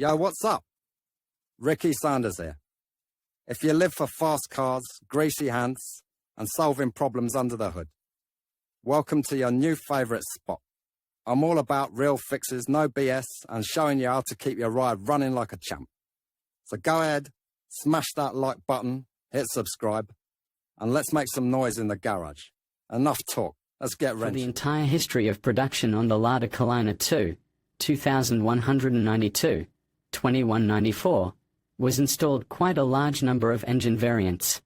Yo, what's up? Ricky Sanders here. If you live for fast cars, greasy hands, and solving problems under the hood, welcome to your new favourite spot. I'm all about real fixes, no BS, and showing you how to keep your ride running like a champ. So go ahead, smash that like button, hit subscribe, and let's make some noise in the garage. Enough talk, let's get ready. For the entire history of production on the Lada Kalina 2, 2192, 2194, was installed quite a large number of engine variants.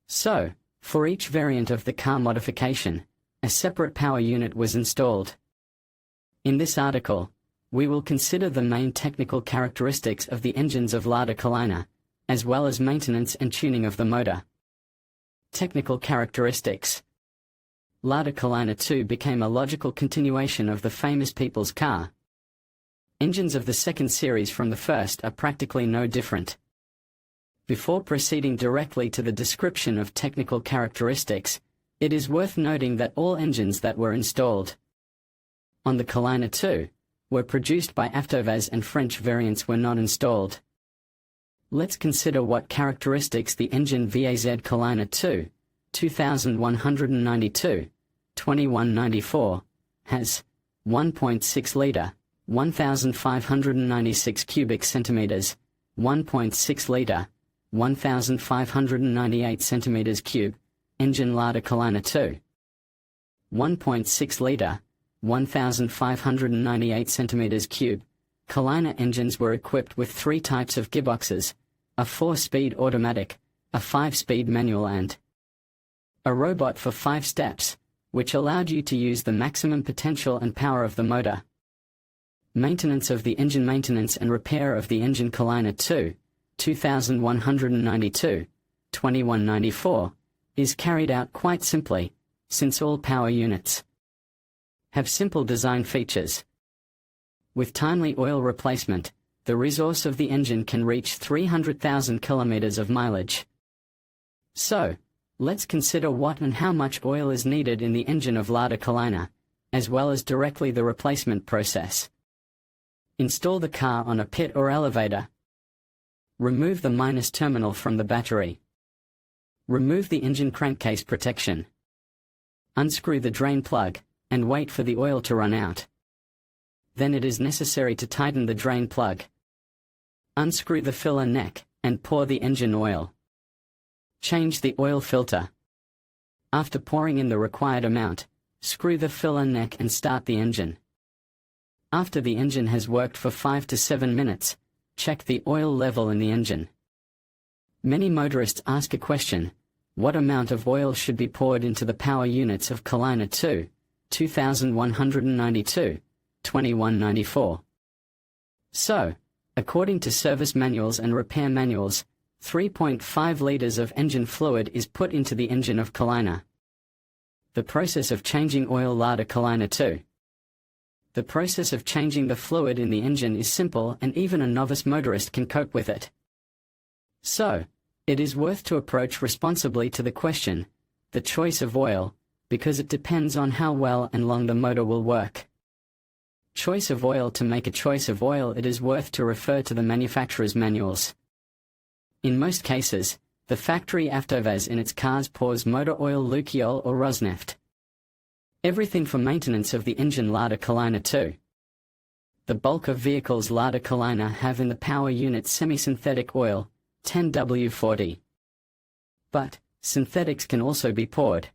So, for each variant of the car modification, a separate power unit was installed. In this article, we will consider the main technical characteristics of the engines of Lada Kalina, as well as maintenance and tuning of the motor. Technical characteristics. Lada Kalina 2 became a logical continuation of the famous people's car. Engines of the second series from the first are practically no different. Before proceeding directly to the description of technical characteristics, it is worth noting that all engines that were installed on the Kalina 2 were produced by Avtovaz, and French variants were not installed. Let's consider what characteristics the engine VAZ Kalina 2, 2192, 2194, has. 1.6-litre, 1,596 cubic centimeters, 1.6-litre, 1,598 centimeters cube, engine Lada Kalina 2. 1.6-litre, 1,598 centimeters cube, Kalina engines were equipped with three types of gearboxes: a 4-speed automatic, a 5-speed manual, and a robot for 5 steps, which allowed you to use the maximum potential and power of the motor. Maintenance of the engine. Maintenance and repair of the engine Kalina 2, 2192, 2194, is carried out quite simply, since all power units have simple design features. With timely oil replacement, the resource of the engine can reach 300,000 kilometers of mileage. So, let's consider what and how much oil is needed in the engine of Lada Kalina, as well as directly the replacement process. Install the car on a pit or elevator. Remove the minus terminal from the battery. Remove the engine crankcase protection. Unscrew the drain plug, and wait for the oil to run out. Then it is necessary to tighten the drain plug. Unscrew the filler neck, and pour the engine oil. Change the oil filter. After pouring in the required amount, screw the filler neck and start the engine. After the engine has worked for 5 to 7 minutes, check the oil level in the engine. Many motorists ask a question: what amount of oil should be poured into the power units of Kalina 2, 2192, 2194? So, according to service manuals and repair manuals, 3.5 liters of engine fluid is put into the engine of Kalina. The process of changing oil. Lada Kalina 2. The process of changing the fluid in the engine is simple, and even a novice motorist can cope with it. So, it is worth to approach responsibly to the question, the choice of oil, because it depends on how well and long the motor will work. Choice of oil. To make a choice of oil, it is worth to refer to the manufacturer's manuals. In most cases, the factory Avtovaz in its cars pours motor oil Lukoil or Rosneft. Everything for maintenance of the engine Lada Kalina 2. The bulk of vehicles Lada Kalina have in the power unit semi-synthetic oil, 10W40. But, synthetics can also be poured.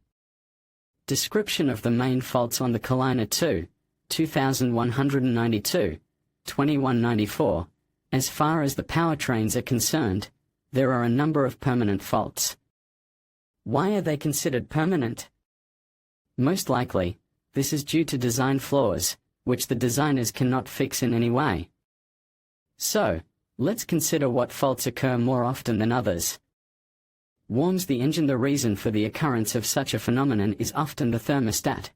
Description of the main faults on the Kalina 2, 2192, 2194. As far as the powertrains are concerned, there are a number of permanent faults. Why are they considered permanent? Most likely, this is due to design flaws, which the designers cannot fix in any way. So, let's consider what faults occur more often than others. Warms the engine. The reason for the occurrence of such a phenomenon is often the thermostat.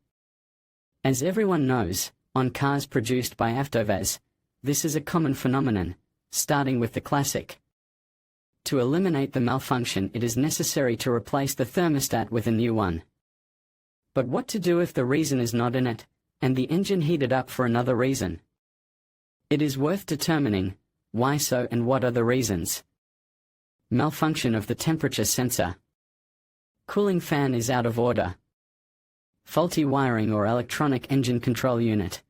As everyone knows, on cars produced by Avtovaz, this is a common phenomenon, starting with the classic. To eliminate the malfunction, it is necessary to replace the thermostat with a new one. But what to do if the reason is not in it, and the engine heated up for another reason? It is worth determining why so and what are the reasons. Malfunction of the temperature sensor. Cooling fan is out of order. Faulty wiring or electronic engine control unit.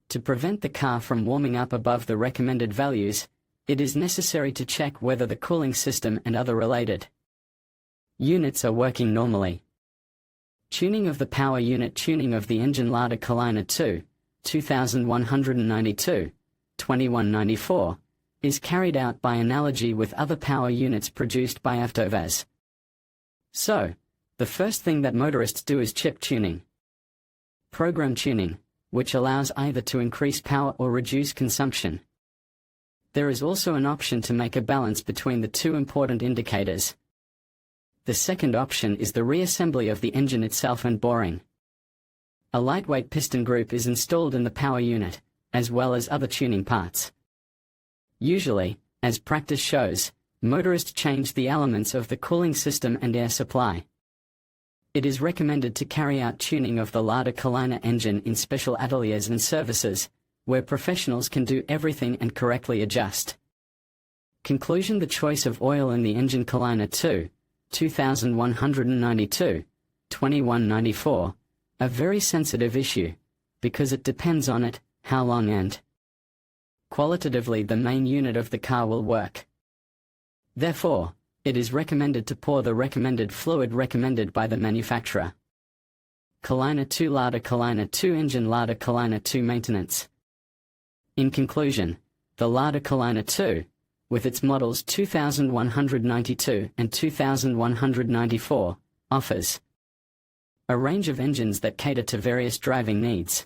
To prevent the car from warming up above the recommended values, it is necessary to check whether the cooling system and other related units are working normally. Tuning of the power unit. Tuning of the engine. Lada Kalina 2, 2192, 2194, is carried out by analogy with other power units produced by Avtovaz. So, the first thing that motorists do is chip tuning. Program tuning, which allows either to increase power or reduce consumption. There is also an option to make a balance between the two important indicators. The second option is the reassembly of the engine itself and boring. A lightweight piston group is installed in the power unit, as well as other tuning parts. Usually, as practice shows, motorists change the elements of the cooling system and air supply. It is recommended to carry out tuning of the Lada Kalina engine in special ateliers and services, where professionals can do everything and correctly adjust. Conclusion: the choice of oil in the engine. Kalina 2, 2192, 2194, a very sensitive issue, because it depends on it, how long and qualitatively the main unit of the car will work. Therefore, it is recommended to pour the recommended fluid recommended by the manufacturer. Kalina 2. Lada Kalina 2 engine. Lada Kalina 2 maintenance. In conclusion, the Lada Kalina 2, with its models 2192 and 2194, offers a range of engines that cater to various driving needs.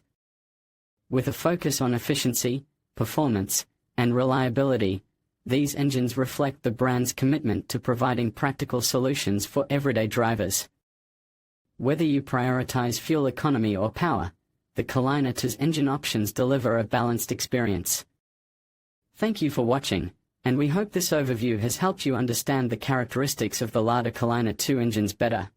With a focus on efficiency, performance, and reliability, these engines reflect the brand's commitment to providing practical solutions for everyday drivers. Whether you prioritize fuel economy or power, the Kalina 2's engine options deliver a balanced experience. Thank you for watching, and we hope this overview has helped you understand the characteristics of the Lada Kalina 2 engines better.